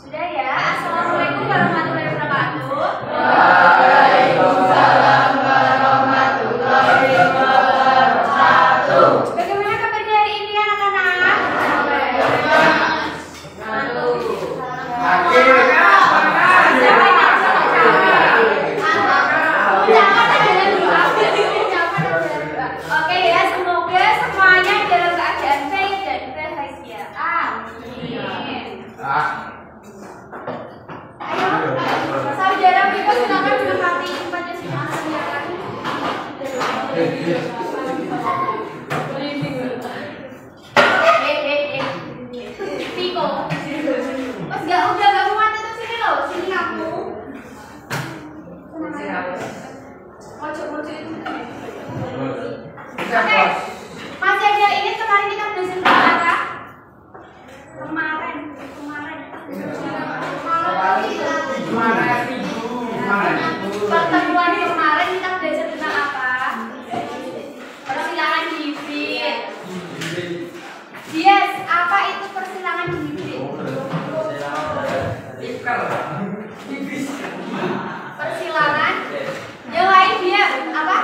Sudah ya. Assalamualaikum warahmatullahi wabarakatuh. Waalaikumsalam warahmatullahi wabarakatuh. Bagaimana kabarnya hari ini anak-anak? Oke ya, semoga semuanya dalam keadaan baik dan bahagia. Amin. Ayo, saudara Biko silakan menempati tempatnya silakan. Biko, mas udah muat tetap sini loh, sini kamu. Mojok itu. Oke, masih ada ini kemarin kita belajar tentang apa? Kemarin. Pertemuan kemarin kita belajar tentang apa? Persilangan bibit. Yes, apa itu persilangan bibit? Persilangan. Yang lain dia apa?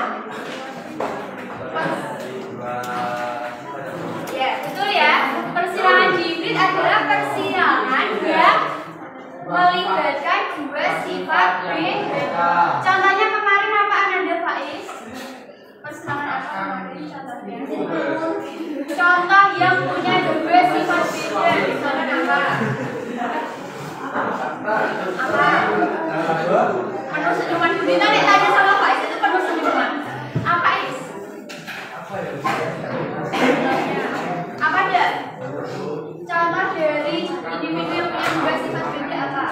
Ya, betul ya. Persilangan bibit adalah persilangan yang melibatkan dua sifat berbeda. Contohnya kemarin apa Ananda Faiz? Persilangan apa kemarin contohnya? Contoh yang punya dua sifat beda. Misalkan apa? Penuh senyuman. Budita nih tanya sama Faiz itu penuh senyuman. Apa Is? Apa dia? Contoh dari individu yang punya dua sifat beda apa?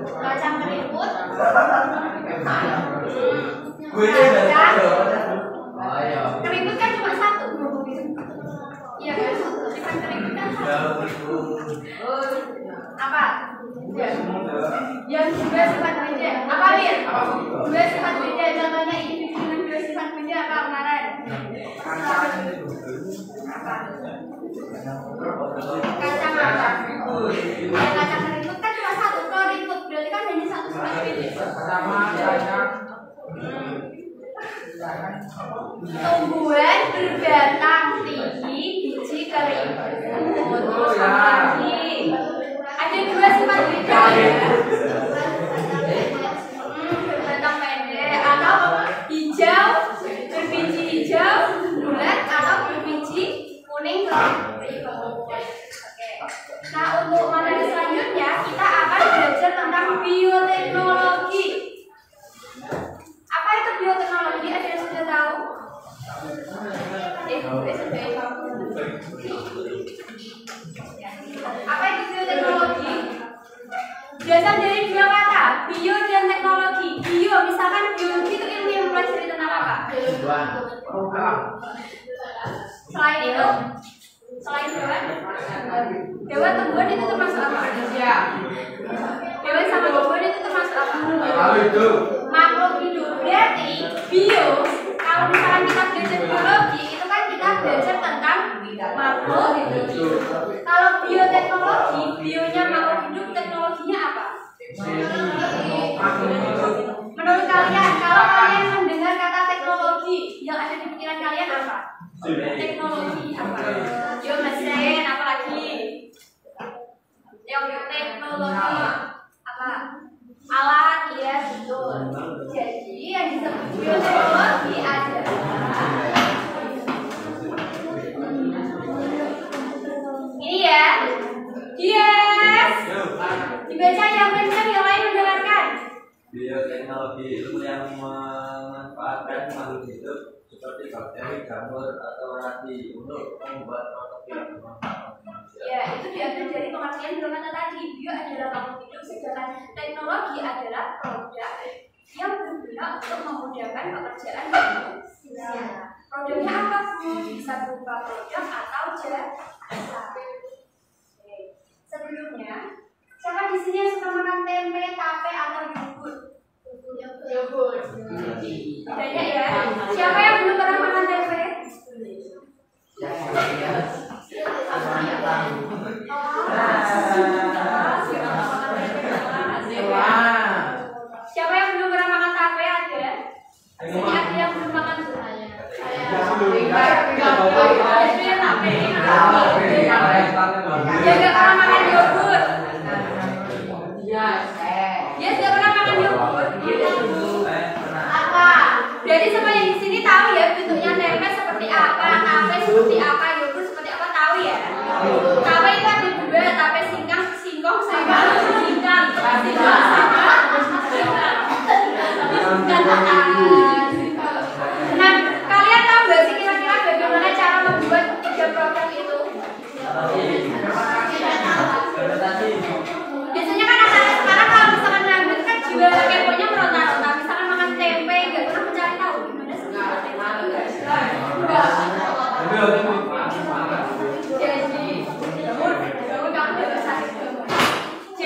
Kacang keriput. Keriput kan cuma satu. Iya kan? Sifat keriput kan satu. Apa? Yang dua sifat beda. Apa Lir? Dua sifat beda. Contohnya individu dengan dua sifat beda apa kemarin? Apa? Kacang apa? Ya kacang keriput kan cuma satu. Keriput berarti kan hanya satu sifat beda. Tumbuhan berbatang tinggi, biji keriput. Terus apa lagi? Ada dua sifat beda ya. Berbatang pendek atau hijau, berbiji hijau, bulat atau berbiji kuning keriput. Oke. Nah, untuk materi selanjutnya kita akan belajar tentang bioteknologi. Apa itu bioteknologi? Ada yang sudah tahu? Apa itu bioteknologi? Berasal dari dua kata, bio dan teknologi. Bio, misalkan biologi itu ilmu yang mempelajari tentang apa? Selain itu, selain hewan, hewan tumbuhan itu termasuk apa? Hewan sama tumbuhan itu termasuk apa? Makhluk hidup. Berarti bio, kalau misalkan kita belajar biologi, itu kan kita belajar tentang makhluk hidup. Kalau bioteknologi, bionya makhluk hidup, teknologinya apa? Menurut kalian, kalau kalian mendengar kata teknologi, yang ada di pikiran kalian apa? Teknologi apa? Yo mesin, apa lagi? Yang teknologi apa? Alat, iya betul. Jadi yang disebut bioteknologi adalah ini ya. Yes. Dibaca yang benar, yang lain mendengarkan. Bioteknologi ilmu yang memanfaatkan makhluk hidup seperti bakteri, jamur, atau rati untuk membuat produk yang bermanfaat. Ya, itu diambil dari pengertian dua kata tadi. Bio adalah makhluk hidup, sedangkan teknologi adalah produk yang berguna untuk memudahkan pekerjaan manusia. Produknya apa? Bisa berupa produk atau jasa. Sebelumnya, siapa di sini yang suka makan tempe, tape, atau yogurt? Yogurt. Banyak ya. Siapa yang belum pernah makan tempe?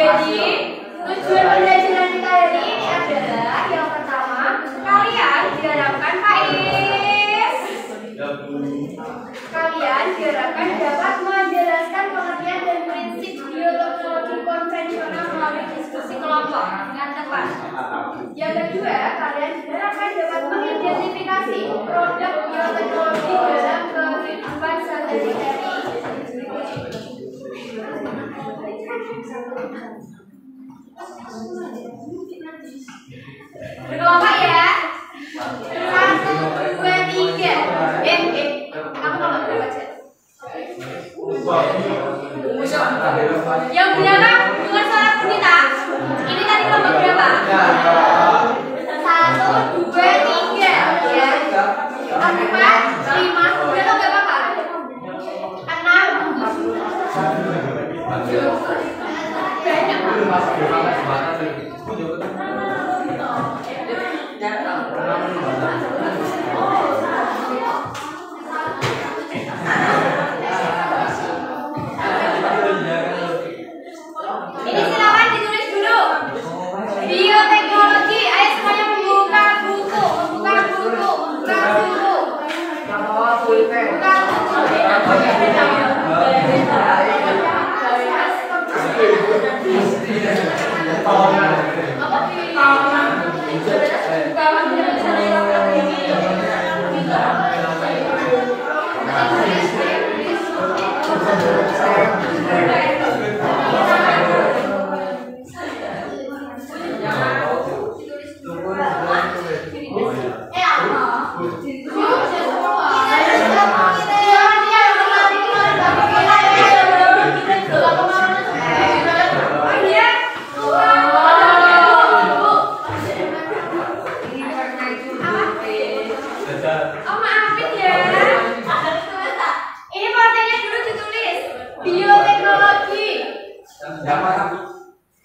Jadi tujuan pembelajaran kita hari ini adalah yang pertama, kalian diharapkan Faiz. Kalian diharapkan dapat menjelaskan pengertian dan prinsip bioteknologi konvensional melalui diskusi kelompok dengan tepat. Yang kedua, kalian diharapkan dapat mengidentifikasi produk bioteknologi dalam kehidupan sehari-hari. Berkelompok ya. 1, 2, 3. Aku nomor berapa aja? Yang belakang dengar suara Bunita. Ini tadi nomor berapa? 1, 2, 3 ya. 4, 5. Udah tau gak apa-apa? 6. Ini silakan ditulis dulu. Bioteknologi. Ayo semuanya membuka buku. Membuka buku. Membuka buku. Buka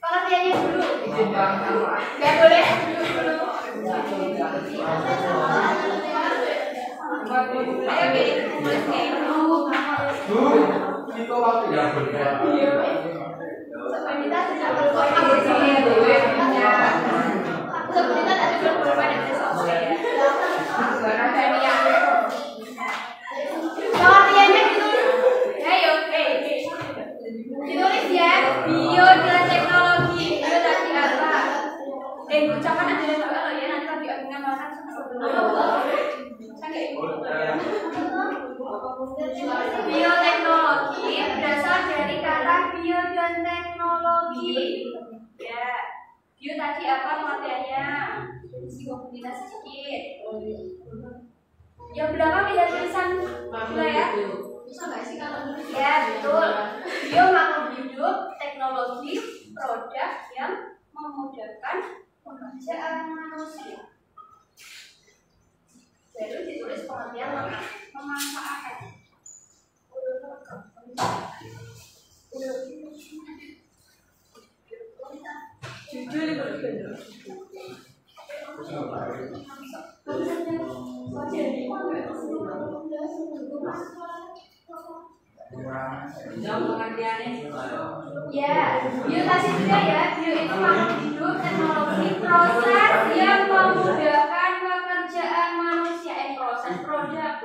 pengertiannya dulu. Gak boleh dulu. Ayo pilih tulis kayak pengertiannya ditulis. Ayo, ditulis ya. Bio dan teknologi. Bio tadi apa? Ucapan aja dulu ya, nanti tadi aku makan bioteknologi berasal dari kata bio dan teknologi. Ya, bio tadi apa pengertiannya? Psikomobilitas sedikit. Yang belakang tidak tulisan juga ya? Bisa nggak sih kalau nulis? Ya betul. Bio makhluk hidup, teknologi, produk yang memudahkan pekerjaan manusia. Jadi ditulis pengertian memanfaatkan. Judul ya, bio tadi juga ya. Bio itu makhluk hidup, teknologi, proses yang memudahkan pekerjaan manusia. Proses produk.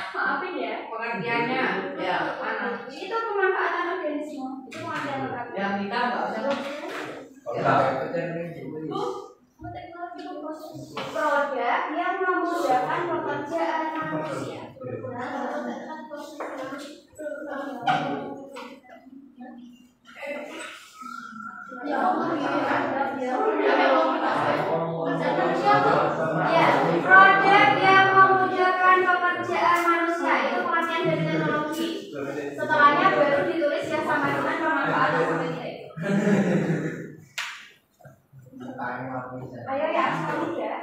Maafin ya, pengertiannya. Ya, itu pemanfaatan organisme. Itu pengertian lengkap. Yang kita nggak usah. Produk yang memudahkan pekerjaan manusia. Ya, produk yang memudahkan pekerjaan manusia itu pengertian dari teknologi. Setelahnya baru ditulis ya sama dengan pemanfaatan sampai tidak. Ayo ya, sekali ya.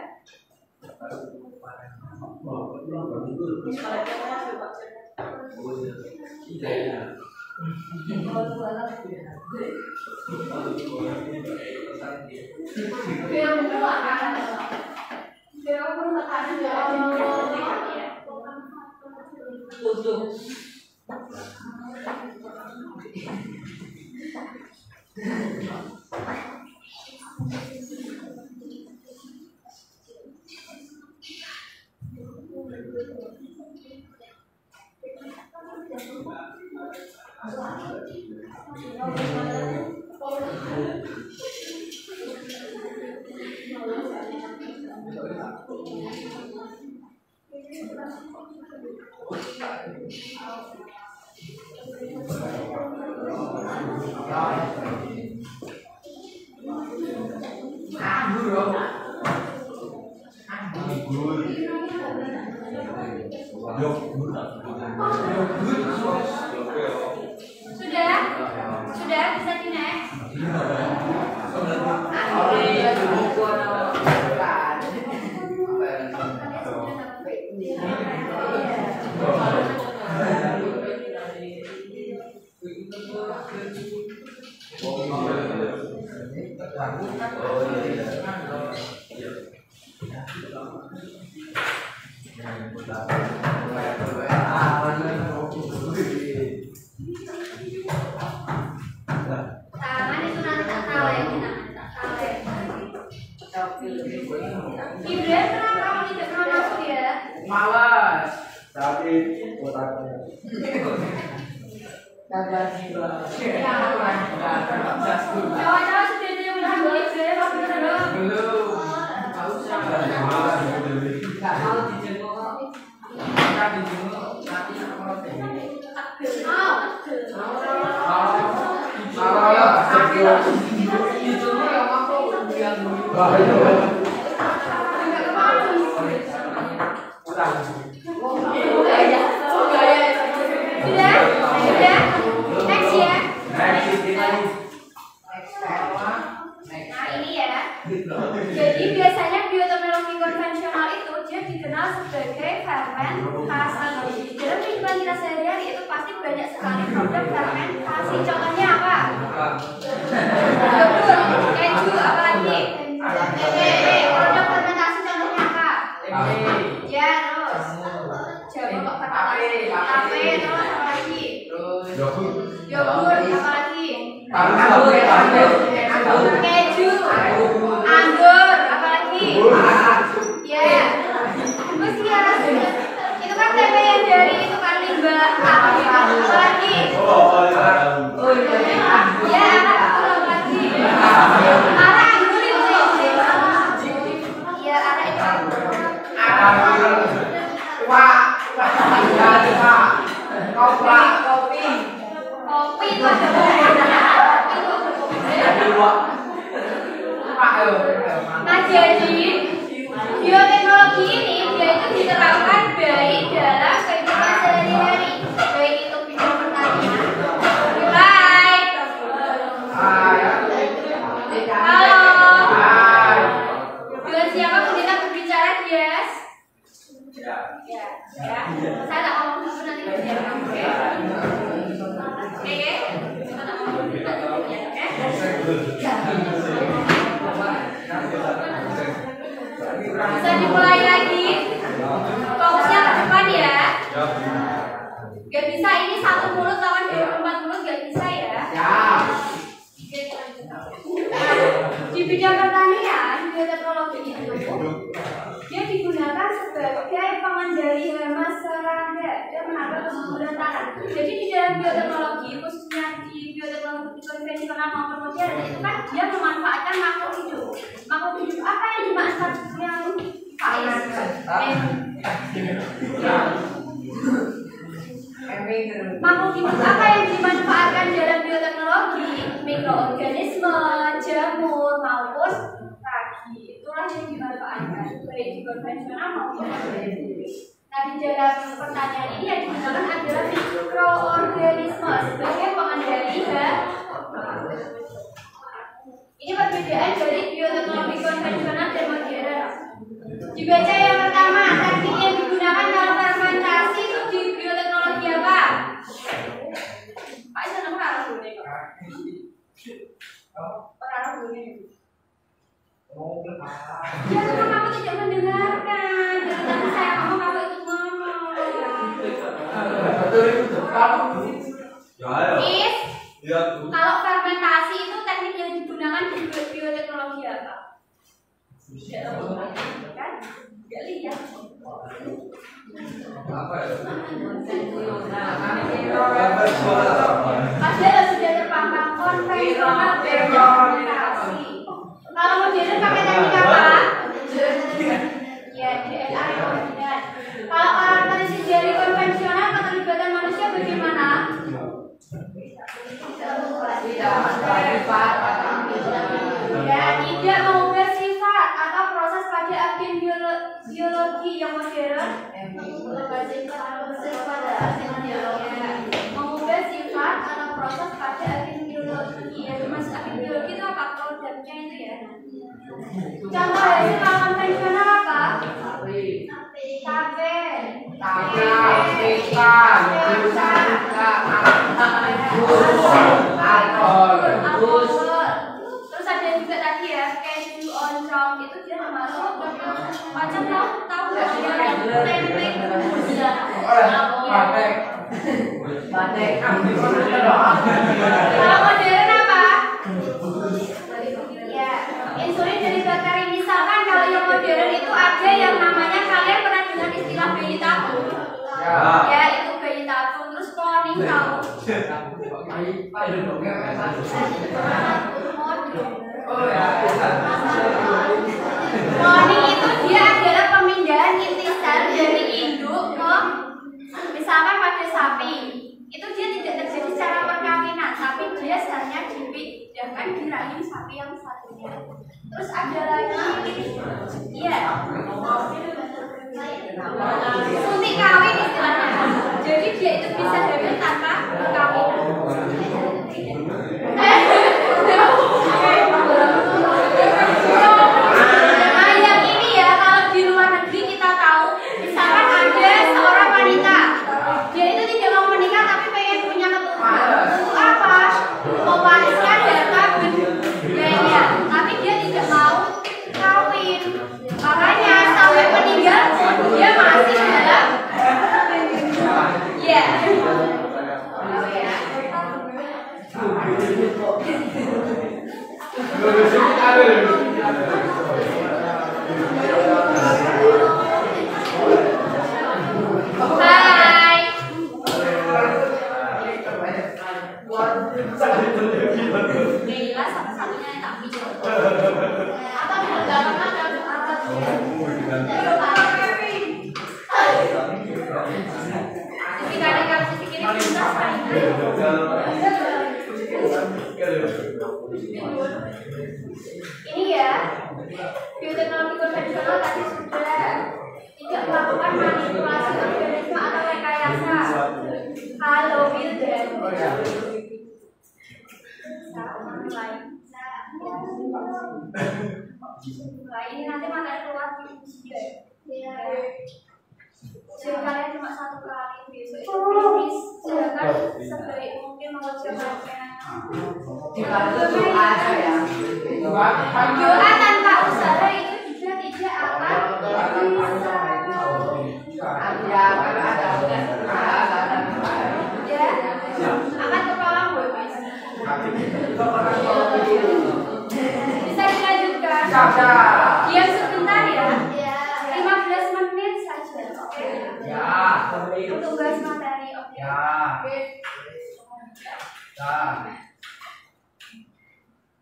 Sudah bisa di next. Tangan itu nanti tak kalehin, tak kalehin. Ibrahim, kenapa kamu tidak pernah masuk ya? Malas. Tapi otaknya. Cowok-cowok sudah ada yang bilang Ibrahim, apa belum? Belum. Enggak usah. Enggak mau dijenguk. Kita dijenguk nanti kalau Jadi biasanya bioteknologi konvensional itu dia dikenal sebagai fermentasi. Dalam kehidupan kita sehari-hari itu pasti banyak sekali produk fermentasi. Contohnya apa? Yogurt, keju, apa lagi? Produk fermentasi contohnya apa? Ya terus. Jamu kok fermentasi. Tape terus apa lagi? Yogurt, apa lagi? Keju, anggur, apa lagi? Ya, terus ya, itu kan tempe yang dari itu kan limbah. Apa lagi? Ya, apa lagi? Ada anggur itu. Ya, ada itu. Kopi itu ada. Nah jadi bioteknologi ini dia itu diterapkan baik dalam kehidupan sehari-hari, baik itu bidang pertanian. Hai. Halo. Dengan siapa kita berbicara, Dias? Ya. Saya tak ngomong dulu nanti berbicara. Oke. Kita tak ngomong dulu nanti berbicara. Bisa dimulai lagi. Fokusnya ke depan ya. Gak bisa ini 1 mulut lawan 24 mulut, gak bisa ya. Di bidang pertanian, bioteknologi itu dia digunakan sebagai pengendali hama serangga dan menambah kesuburan tanah. Jadi di dalam bioteknologi, khususnya di bioteknologi konvensional maupun modern itu kan dia memanfaatkan makhluk hidup. Makhluk hidup apa yang dimanfaatkan yang makhluk hidup apa yang dimanfaatkan dalam bioteknologi? Mikroorganisme, jamur maupun ragi. Itulah yang dimanfaatkan baik di konvensional maupun modern. Nah di dalam pertanian ini yang digunakan adalah mikroorganisme sebagai pengendali hama. Ini perbedaan dari bioteknologi konvensional dan modern. Dibaca yang pertama, teknik yang digunakan dalam fermentasi itu di bioteknologi apa? Pak Isa nama arah dulu nih. Arah dulu nih. Ya karena kamu tidak mendengarkan. Dari tadi saya ngomong kamu ikut ngomong. Is Kalau fermentasi itu teknik yang digunakan di bioteknologi apa? Kan? Gak lihat. Padahal sudah terpampang konvensional fermentasi. Kalau modern pakai teknik apa? Ya, DNA rekombinan. Kalau karakteristik dari konvensional keterlibatan manusia bagaimana? Ya, tidak mengubah sifat atau proses pada agen biologi yang modern. Mengubah sifat atau proses pada agen biologi. Ya, mas agen biologi itu apa? Produknya itu ya. Contoh hasil konvensional apa? Tape, terus ada juga tadi ya keju oncom itu dia termasuk macam tahu nggak tempe kalau modern apa? Ya insulin dari bakteri. Misalkan kalau yang modern itu ada yang namanya, kalian pernah dengar istilah bayi tabung? Ya itu bayi tabung. Terus cloning tahu? Cloning itu dia adalah pemindahan inti sel dari induk ke, misalkan pada sapi itu dia tidak terjadi secara perkawinan, tapi dia selnya dipindahkan di rahim sapi yang satunya. Terus ada lagi, iya, suntik kawin istilahnya. Jadi dia itu bisa hamil tanpa perkawinan. Nah yang ini ya, kalau di luar negeri kita tahu, misalkan ada seorang wanita, dia itu tidak mau menikah tapi pengen punya keturunan. Untuk apa? Mewariskan data budayanya, tapi dia tidak mau kawin. Makanya sampai meninggal dia masih dalam ya. Hai. Gila satu-satunya yang tak bisa. Atau dalam ini ya, bioteknologi konvensional tadi sudah tidak melakukan manipulasi organisme atau rekayasa. Halo Wildan. Nah, ini nanti materi keluar di usia. Jadi kalian cuma satu kali besok itu finish. Silakan sebaik mungkin mengucapkan doa tanpa usaha itu juga tidak akan bisa. Ya, angkat kepalamu. Bisa dilanjutkan. Diam sebentar ya. 15 menit saja, oke? Ya. Untuk bahas materi, oke? Ya.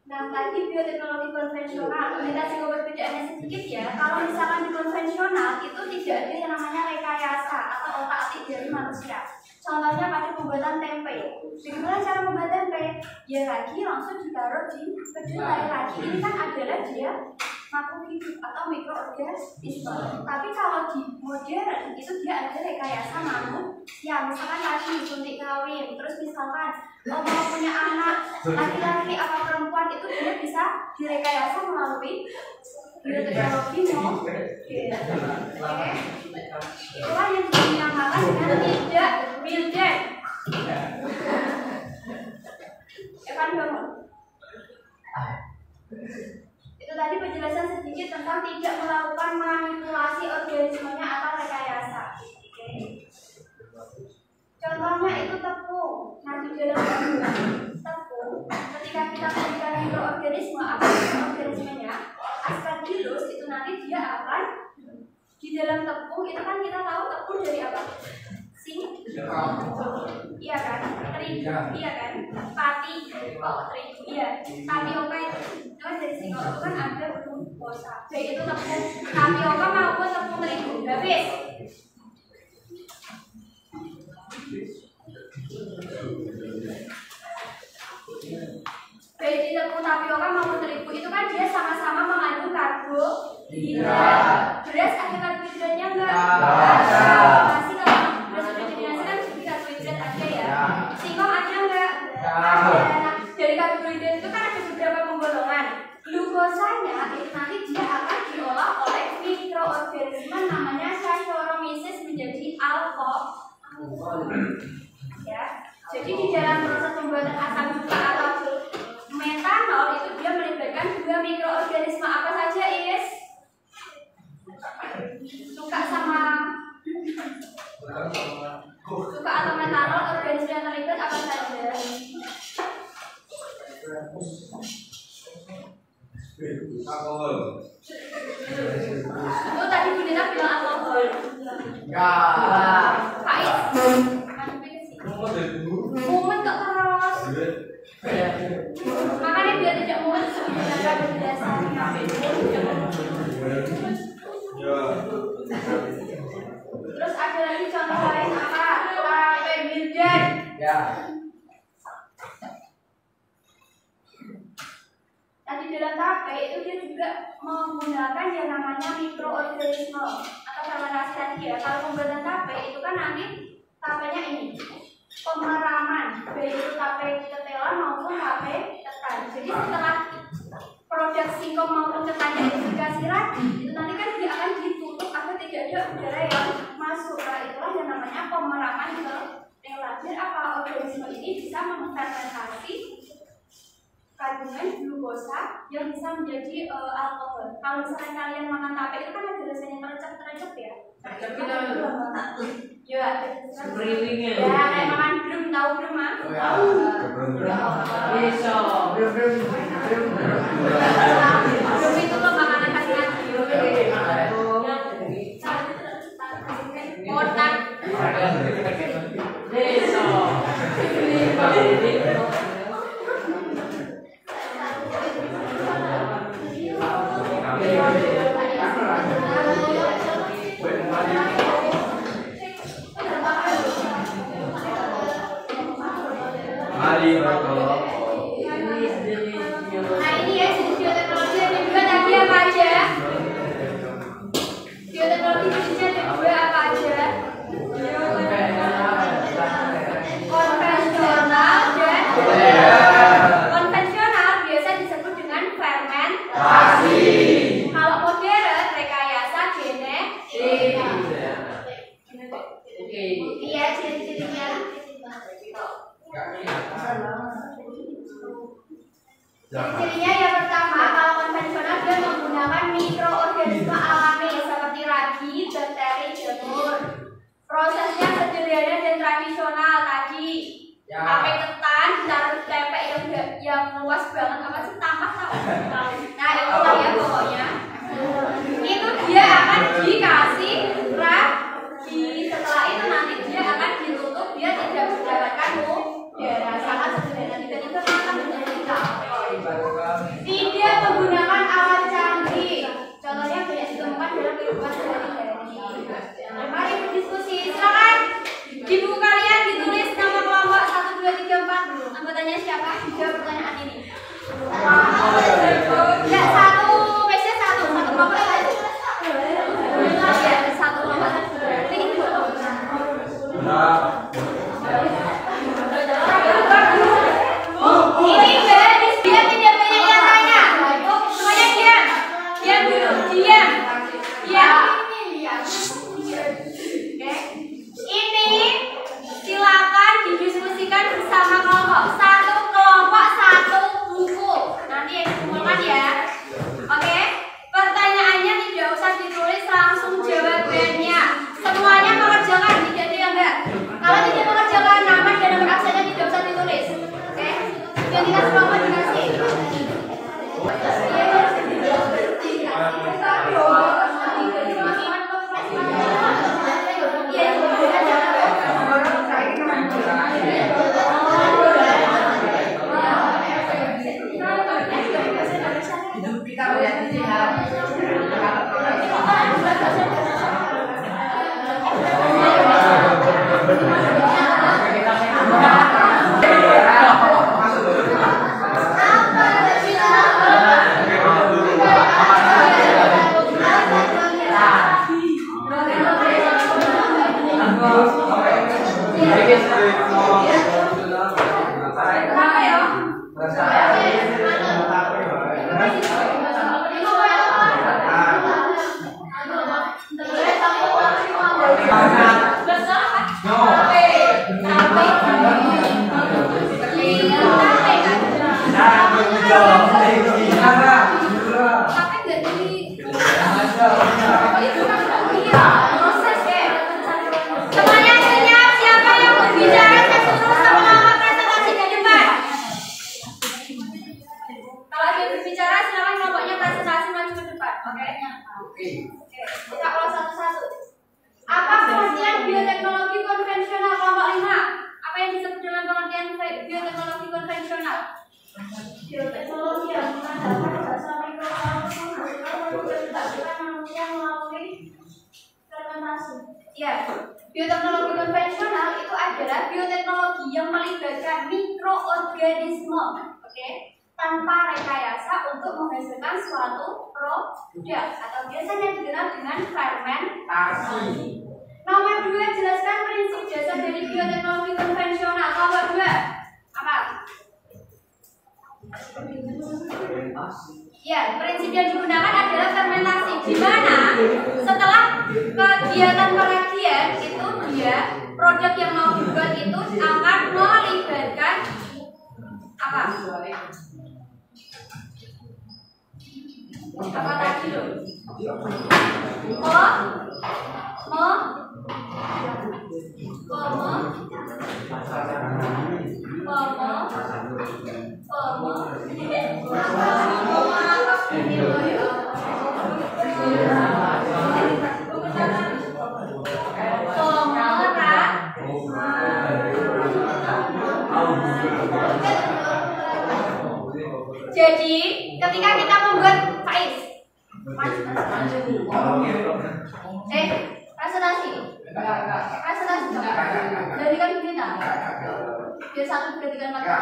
Nah, tadi bioteknologi konvensional, kita juga perbedaannya sedikit ya. Kalau misalkan di konvensional itu tidak ada yang namanya rekayasa atau otak-atik dari manusia. Contohnya pada pembuatan tempe. Bagaimana cara membuat tempe? Ya lagi langsung ditaruh di kedelai lagi. Ini kan adalah dia makhluk hidup atau mikroorganisme. Tapi kalau di modern itu dia ada rekayasa manusia. Misalkan lagi suntik kawin, terus misalkan mau punya anak laki-laki atau perempuan itu dia bisa direkayasa melalui bioteknologi modern. Oke, itulah yang dinamakan dengan tidak Wildan. Evan bangun. Itu tadi penjelasan sedikit tentang tidak melakukan manipulasi organismenya atau rekayasa. Contohnya itu tepung. Nah di dalam tepung kita berikan mikroorganisme apa mikroorganismenya aspergillus itu nanti dia akan di dalam tepung itu kan kita tahu tepung dari apa? Iya kan? Terigu, iya kan? Pati, terigu, iya. Tapioka itu kan dari singkong itu kan ada glukosa. Baik itu tepung tapioka maupun tepung terigu. Habis. Baik di tepung tapioka maupun terigu itu kan dia sama-sama mengandung karbohidrat. Beras ada karbohidratnya enggak? Ada. Masih kalau beras berdefinasi kan jadi karbohidrat ada ya. Singkong ada enggak? Ada. Nah, dari karbohidrat itu kan ada beberapa penggolongan. Glukosanya itu nanti dia akan diolah oleh mikroorganisme namanya Saccharomyces menjadi alkohol. Ya. Jadi di dalam proses pembuatan asam cuka atau metanol itu dia melibatkan dua mikroorganisme apa saja, Is? Cuka atau metanol, organisme yang terlibat apa saja? Alkohol. Itu tadi Bu Nina bilang alkohol. Enggak. Pak Is? Mumet kok terus. Makanya biar tidak mumet sebenarnya berdasarkan Terus ada lagi contoh lain apa? Tape Wildan. Ya. Tadi dalam tape itu dia juga menggunakan yang namanya mikroorganisme atau fermentasi tadi ya. Kalau pembuatan tape itu kan nanti tapenya ini pemeraman, baik itu tape ketelan maupun tape ketan. Jadi setelah produk singkong maupun ketannya itu dikasih ragi, itu nanti kan dia akan ditutup agar tidak ada udara yang masuk. Nah, itulah yang namanya pemeraman ke ketelan. Biar apa organisme ini bisa memfermentasi kandungan glukosa yang bisa menjadi alkohol. Kalau misalkan kalian makan tape itu kan ada rasanya terecep ya. Tapi kita ya, seberingnya. Ya, kayak makan brem, tahu brem mah? Tahu. Bisa. Brem. Brem itu loh makanan khas Nadiu. Otak. Bisa. Mari bertolak. Nah ini ya jenis bioteknologi ada dua tadi apa aja? Bioteknologi jenisnya ada dua apa aja? Konvensional dan konvensional biasa disebut dengan fermentasi. Kalau modern rekayasa genetik. Iya ciri-cirinya. Cirinya yang pertama, kalau konvensional dia menggunakan mikroorganisme alami seperti ragi, bakteri, jamur. Prosesnya sederhana dan tradisional tadi. Tape ketan ditaruh tempe yang luas banget apa sih tamak tahu? Nah itulah ya pokoknya. Itu dia akan dikasih ragi. Setelah itu nanti dia akan ditutup, dia tidak mendapatkan udara. Sangat sederhana tiba-tiba akan menjadi alkohol. Tidak menggunakan alat canggih. Contohnya banyak ditemukan dalam kehidupan sehari-hari. Mari berdiskusi. Silakan di buku kalian ditulis nama kelompok 1, 2, 3, 4. Anggotanya siapa? Jawab pertanyaan ini. Ya satu kelompok satu. Ya satu kelompok satu. Berarti ini dua kelompok. Ini gadis dia tidak banyak yang tanya. Semuanya diam dulu, diam. Oke. Ini silakan didiskusikan bersama kelompok 1, kelompok Ya, bioteknologi konvensional itu adalah bioteknologi yang melibatkan mikroorganisme, oke, tanpa rekayasa untuk menghasilkan suatu produk atau biasanya dikenal dengan fermentasi. Nomor 2, jelaskan prinsip dasar dari bioteknologi konvensional. Nomor 2, apa? Ya, prinsip yang digunakan adalah fermentasi, di mana setelah kegiatan peragian itu produk yang mau dibuat itu akan melibatkan apa? Apa tadi loh? Jadi, ketika kita membuat Faiz, presentasi, dari kan kita, biar satu bergantikan mata,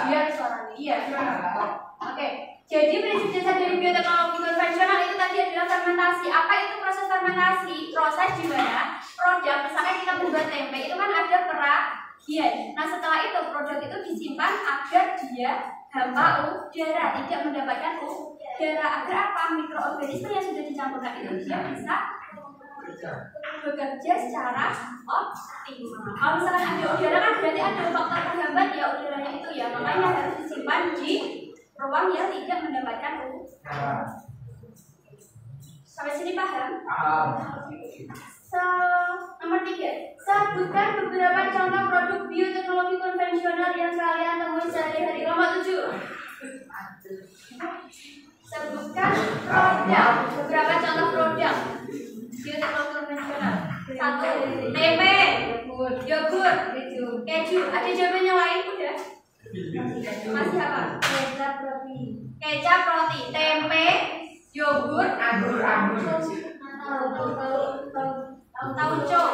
biar suaranya, iya. Oke, jadi prinsip dasar dari bioteknologi konvensional itu tadi adalah fermentasi. Apa itu proses fermentasi? Proses di mana produk, misalnya kita membuat tempe, itu kan ada peragian. Nah, setelah itu produk itu disimpan agar dia hampa udara, tidak mendapatkan udara, agar apa? Mikroorganisme yang sudah dicampurkan itu dia bisa bekerja secara optimal. Kalau misalkan ada udara kan berarti ada faktor penghambat ya udaranya itu ya, makanya harus disimpan di ruang yang tidak mendapatkan udara. Sampai sini paham? Nomor 3, sebutkan beberapa contoh produk bioteknologi konvensional yang kalian temui sehari-hari. Nomor 7, sebutkan produk, beberapa contoh produk bioteknologi konvensional. 1, tempe, yogurt, keju. Ada jawaban yang lain udah? Masih apa? Kecap roti, tempe, yogurt, anggur. Tauco,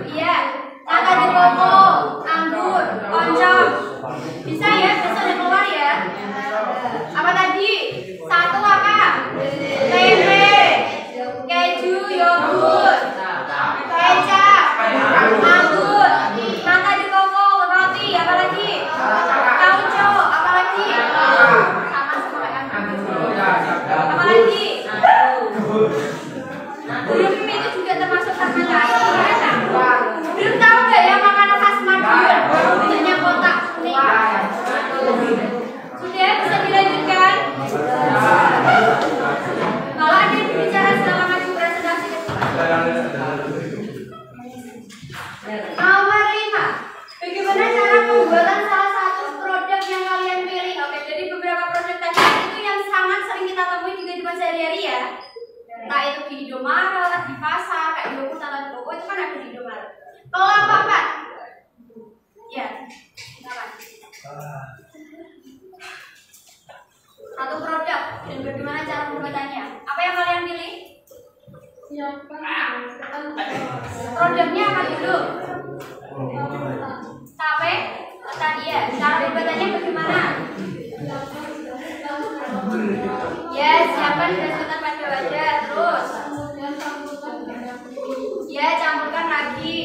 iya, nata de coco, anggur, oncom. Bisa ya, besok udah keluar ya. Apa tadi? 1 apa? Tempe, keju, yogurt, kecap, anggur, nata de coco, roti, apa lagi? Tauco, apa lagi? Sama kayak anggur. Apa lagi? Belum itu juga termasuk fermentasi. Belum tahu nggak ya makanan khas Madiun? Bentuknya kotak nih. Indomaret, di pasar, kayak di pusat toko itu kan ada di Indomaret. Kalau apa? Ya, apa? Satu produk dan bagaimana cara pembuatannya? Apa yang kalian pilih? Produknya apa dulu? Tape tadi ya. Cara pembuatannya bagaimana? Ya, siapkan beras ketan pada wadah. Terus ya, campurkan lagi.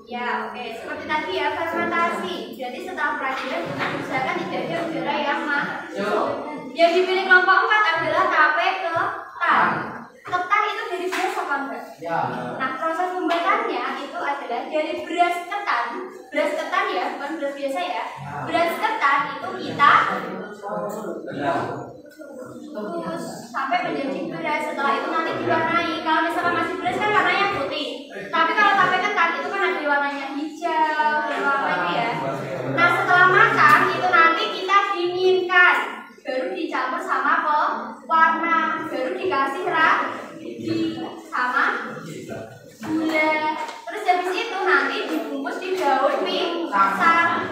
Ya, oke. Seperti tadi ya, fermentasi. Jadi setelah perajian, usahakan tidak ada udara yang masuk. Yang dipilih kelompok 4 adalah tape ketan. Ketan itu dari beras apa enggak? Ya. Nah, proses pembuatannya itu adalah dari beras ketan. Beras ketan ya, bukan beras biasa ya. Beras ketan itu kita terus sampai menjadi beras. Setelah itu nanti diwarnai. Kalau misalkan masih beras kan warnanya putih. Tapi kalau tape ketan itu kan ada warnanya hijau, warna itu ya. Nah, setelah matang itu nanti kita dinginkan. Baru dicampur sama pewarna, baru dikasih ragi sama gula. Terus habis itu nanti dibungkus di daun pisang.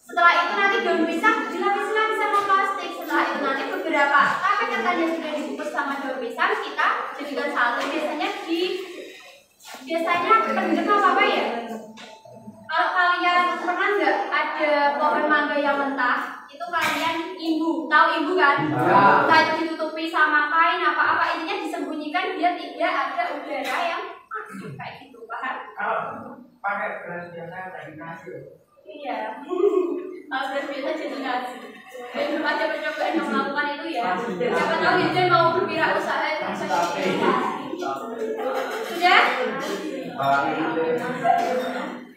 Setelah itu nanti daun pisang dilapisi lagi sama plastik. Setelah itu nanti beberapa tape ketan yang sudah dibungkus sama daun pisang kita jadikan satu. Biasanya pendem apa ya? Kalau kalian pernah nggak ada pohon mangga yang mentah, itu kalian imbu, tahu imbu kan? Nah, itu ditutupi sama kain apa-apa, intinya disembunyikan biar tidak ada udara yang masuk kayak gitu, paham? Kalau pakai beras biasa jadi nasi. Iya. Kalau beras biasa jadi nasi. Dan belum ada percobaan yang melakukan itu ya. Siapa tahu dia mau berwirausaha itu bisa jadi nasi. Sudah?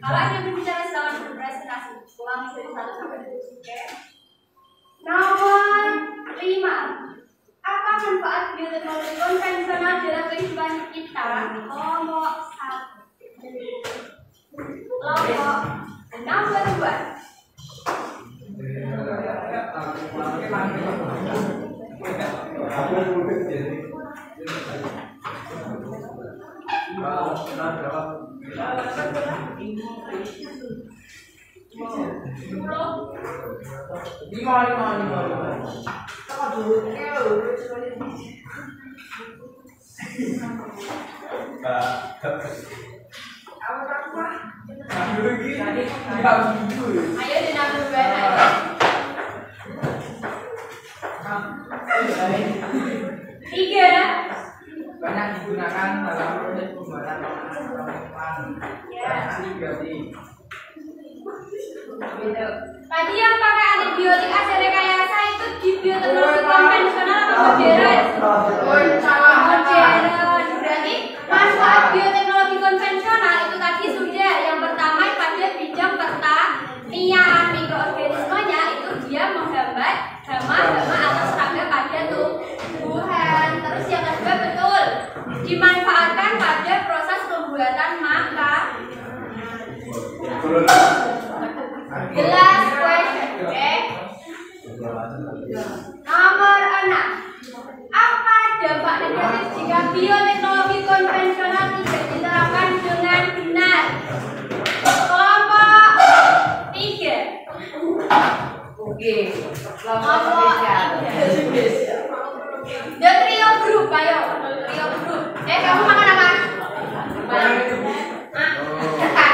Kalau ada berbicara silakan berpresentasi. Ulangi dari 1 sampai 10. Oke. Nomor 5. Apa manfaat bioteknologi konvensional dalam kehidupan kita? Kelompok 1. Kelompok nomor 2. Lima. Ayo dinamai berapa? 3. Banyak digunakan dalam proses pembuatan makanan. Ya. Antibiotik. Gitu. Tadi yang pakai antibiotik ada rekayasa itu di bioteknologi konvensional atau modern? Modern. Berarti manfaat bioteknologi konvensional itu tadi sudah. Yang pertama pada bidang pertanian, mikroorganismenya itu dia menghambat hama-hama atau serangga pada tumbuhan. Terus yang kedua betul dimanfaatkan pada proses pembuatan makanan. Gelas question, oke? Nomor 6. Apa dampak negatif jika bioteknologi konvensional tidak diterapkan dengan benar? Kelompok 3. Oke. Kelompok 3. The trio group, ayo. Trio group. Kamu makan apa? Berarti kamu makan.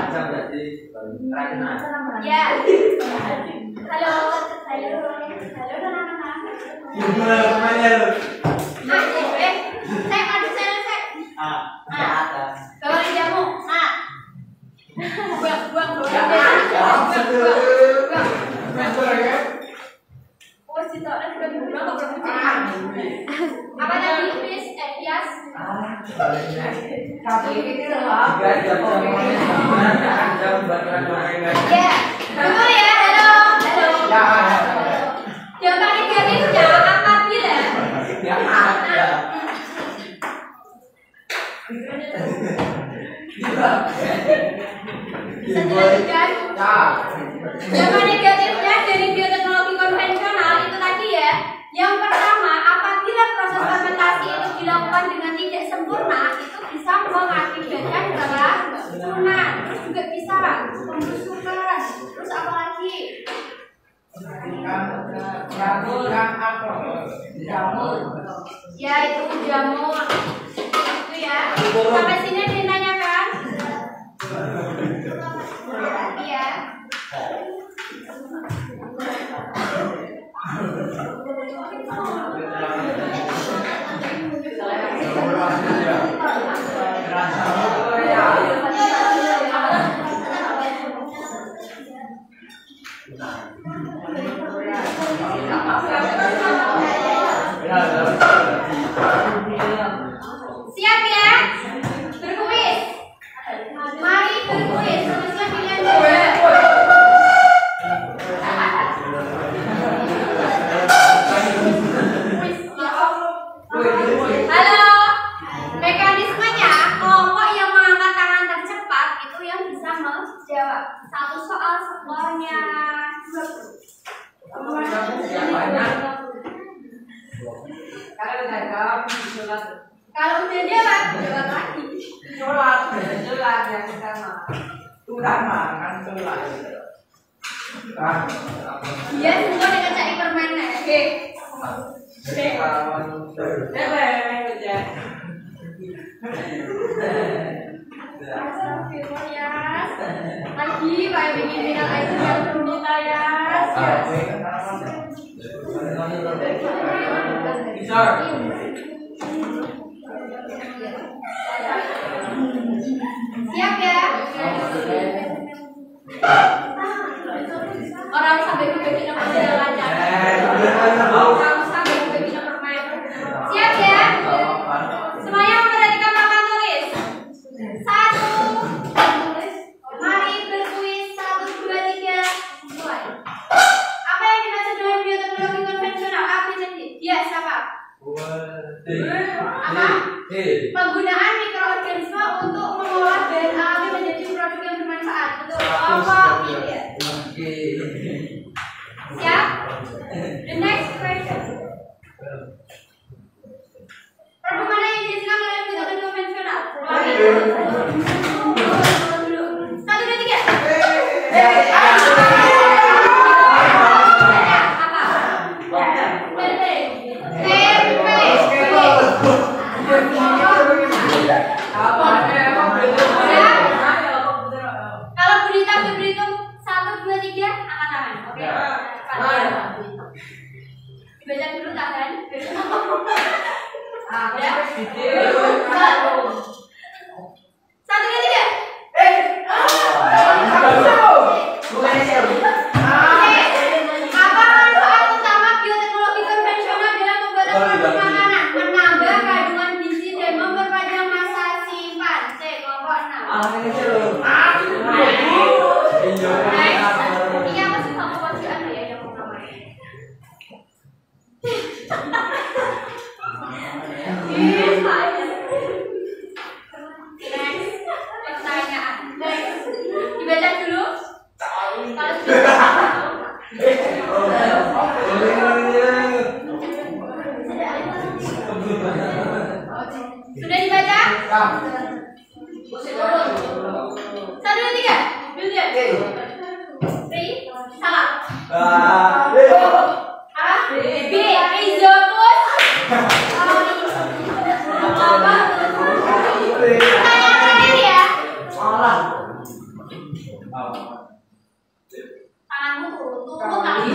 Macam berarti kerajinan. Ya. Halo anak-anak. Gimana namanya lu? Saya madu saya. Kalau jamu, buang. Apa tadi, Chris? Yas? Ya, tunggu ya, halo. Jawaban negatifnya apabila jawaban negatifnya dari bioteknologi konvensional itu tadi ya. Yang pertama, apabila proses fermentasi itu dilakukan dengan tidak sempurna, itu bisa mengakibatkan keracunan, terus juga bisa pembusukan, terus apa lagi? Jamur. Ya itu jamur. Itu ya. Sampai sini ditanyakan. Iya. Siap ya? Berkuis. Mari berkuis. Tulislah pilihan juga. Halo. Mekanismenya kelompok yang mengangkat tangan tercepat itu yang bisa menjawab satu soal skornya 20. Kalau udah jawab lagi. Sholat yang sama. Utama kan sholat. Dia semua dengan cari permennya. Oke. Lagi kayak bikin minat itu yang belum ditayas. Siap ya? Orang sampai berbagi nomor jalan orang sampai berbagi nomor main. Siap ya? Semuanya memperhatikan papan tulis. 1. Mari berkuis 1, 2, 3. Mulai. Apa yang dimaksud dengan bioteknologi konvensional? Apa jadi? Ya, siapa? Apa? Penggunaan mikroorganisme untuk mengolah bahan alami menjadi produk yang bermanfaat. Betul. Apa? Iya. Siap? The next question. Produk mana yang dihasilkan oleh bioteknologi konvensional? 1, 2, 3. Kalau berita berhitung 1, 2, 3 angkat tangan. Oke. Dibaca dulu tangan. Ya. 1, 2, 3. Apa manfaat utama bioteknologi konvensional dalam pembuatan produk makanan? Menambah kandungan gizi dan memperpanjang masa simpan. C. Kelompok 6. Ini apa sih kamu pojokan ya yang pertama? Tanganmu turun kali.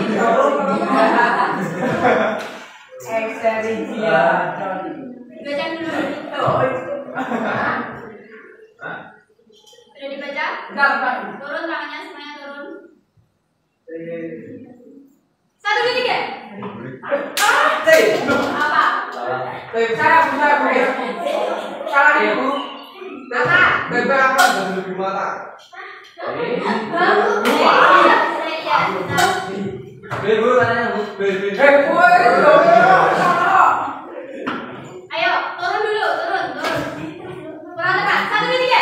Ekserisia. Baca dulu. Sudah dibaca? Turun tangannya semuanya turun. 1, 2, 3. Apa? Salah ibu. Apa? Bebek apa? Lebih mata. Bu, tanya Bu. Ayo, turun dulu, turun. Kurang tepat. 1, 2, 3.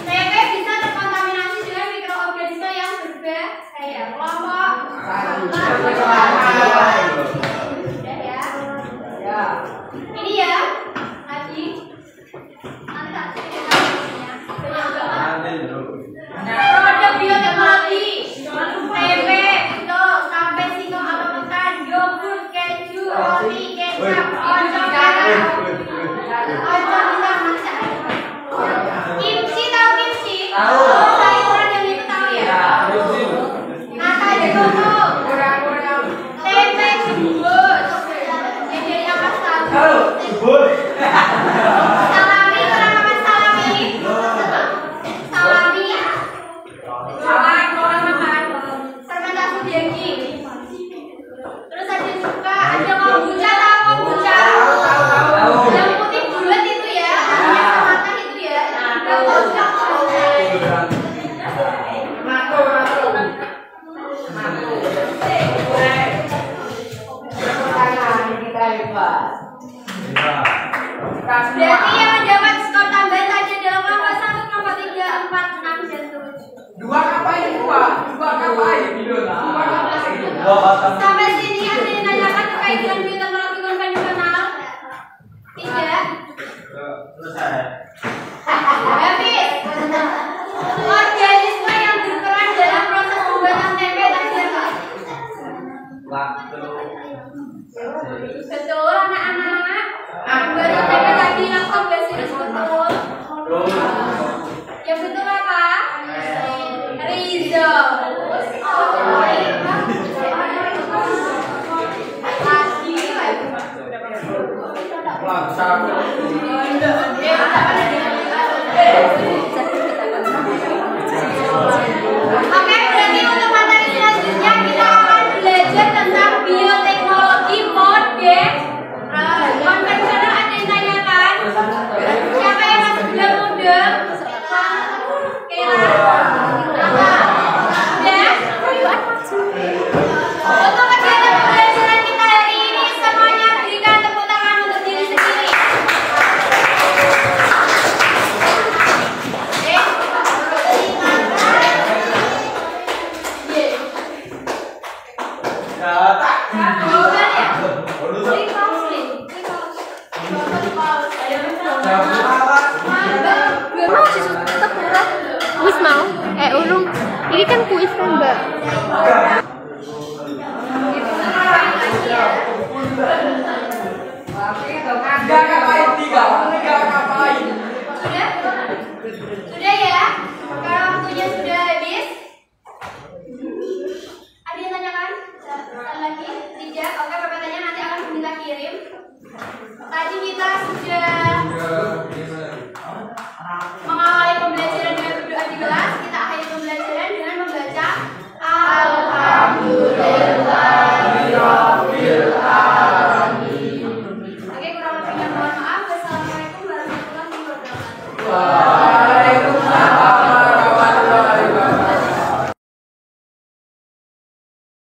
TP bisa terkontaminasi dengan mikroorganisme yang berbahaya. Kelompok Ya. ini ya, tadi nanti tak cerita namanya. Nanti dulu. Produk bioteknologi, TP, itu sampai singkong alpukat, yogurt, keju, roti, kecap, ocok, kimchi, tahu kimchi? Tahu. Sayuran yang itu tahu ya? Nata jengkol, tempe jembus, yang dari ampas tahu. Salami, kurang apa salami? Salami. Orang makan fermentasi daging. Terus ada juga ada kombucha, tahu kombucha? Yang putih bulat itu ya, yang matang itu ya. Berarti yang mendapat skor tambahan saja dalam kelompok 1, kelompok 3, 4, 6, dan 7. Sampai sini ada yang ditanyakan terkait dengan bioteknologi konvensional? Tidak. Selesai. Habis. Organisme yang berperan dalam proses pembuatan tempe tadi apa? Waktu. Betul, anak-anak. Pembuatan tempe tadi laktobacillus betul. Yang betul apa? Rhizopus. Oke, berarti untuk materi selanjutnya kita akan belajar tentang bioteknologi mode konvensional. Ada yang tanyakan? Siapa yang masih belum mode? Kira? Apa? Sudah? Untuk kegiatan pembelajaran kita hari ini semuanya berikan tepuk tangan untuk diri sendiri. Wis mau? Urung. Ini kan kuis kan, Mbak? Sudah ya? Kalau waktunya sudah habis. Ada yang tanyakan? Lagi? Tidak? Oke, PPT-nya nanti akan kita kirim. Tadi kita sudah mengawali pembelajaran dengan berdoa di kelas. Kita akhiri pembelajaran dengan membaca Alhamdulillahirabbil alamin. Oke, kurang lebihnya mohon maaf. Wassalamualaikum warahmatullahi wabarakatuh.